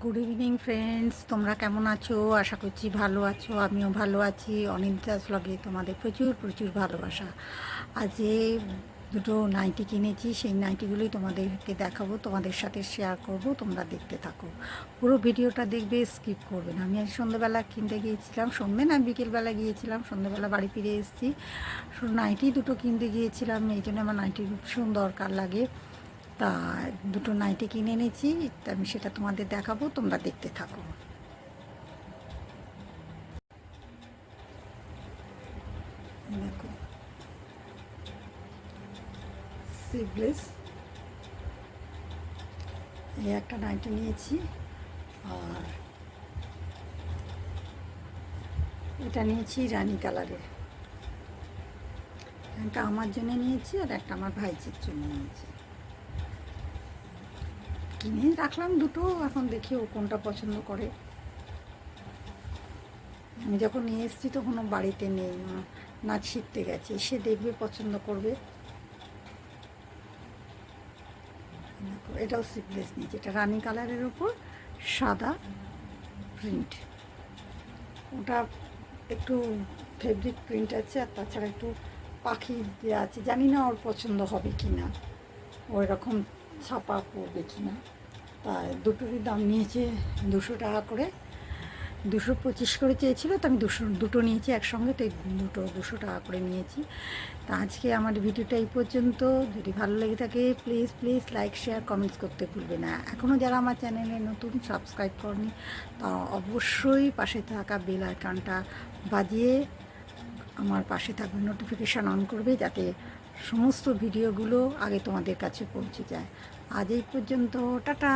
Good evening friends, তোমরা কেমন আছো? আশা করছি ভালো আছো। আমিও ভালো আছি। অনিন্দাস ব্লগে তোমাদের প্রচুর প্রচুর ভালোবাসা। আজ দুটো নাইটি কিনেছি, সেই নাইটিগুলোই তোমাদেরকে দেখাবো, তোমাদের সাথে শেয়ার করব। তোমরা দেখতে থাকো, পুরো ভিডিওটা দেখবে, স্কিপ করবে না। আমি আজ সন্ধ্যেবেলা কিনতে গিয়েছিলাম, সন্ধ্যে না বিকেলবেলা গিয়েছিলাম, সন্ধ্যেবেলা বাড়ি ফিরে এসেছি। নাইটি দুটো কিনতে গিয়েছিলাম, এই জন্য আমার নাইটি ভীষণ দরকার লাগে। তা দুটো নাইটি কিনে এনেছি, তা আমি সেটা তোমাদের দেখাবো, তোমরা দেখতে থাকো। দেখো, স্লিভলেস এই একটা নাইটি নিয়েছি, আর এটা নিয়েছি রানী কালারের। একটা আমার জন্য নিয়েছি আর একটা আমার ভাইজির জন্য নিয়েছি। কিনে রাখলাম দুটো, এখন দেখি ও কোনটা পছন্দ করে। আমি যখন নিয়ে এসেছি তখন ও বাড়িতে নেই, নাচ শিখতে গেছে, সে দেখবে, পছন্দ করবে। দেখো, এটাও স্লিভলেস নিয়েছি, এটা রানী কালারের ওপর সাদা প্রিন্ট। ওটা একটু ফেব্রিক প্রিন্ট আছে, আর তাছাড়া একটু পাখি দেওয়া আছে। জানি না ওর পছন্দ হবে কি না, ওই রকম ছাপা পড়বে কি না। তাই দুটোরই দাম নিয়েছে 200 টাকা করে। 225 করে চেয়েছিল, তো আমি দুটো নিয়েছি একসঙ্গে, তো এই দুটো 200 টাকা করে নিয়েছি। তা আজকে আমার ভিডিওটা এই পর্যন্ত। যদি ভালো লেগে থাকে please please like share comments করতে ভুলবে না। এখনও যারা আমার চ্যানেলে নতুন, সাবস্ক্রাইব করনি, তা অবশ্যই পাশে থাকা বেল আইকনটা বাজিয়ে আমার পাশে থাকবে, নোটিফিকেশান অন করবে, যাতে সমস্ত ভিডিওগুলো আগে তোমাদের কাছে পৌঁছে যায়। আজ এই পর্যন্ত, টাটা।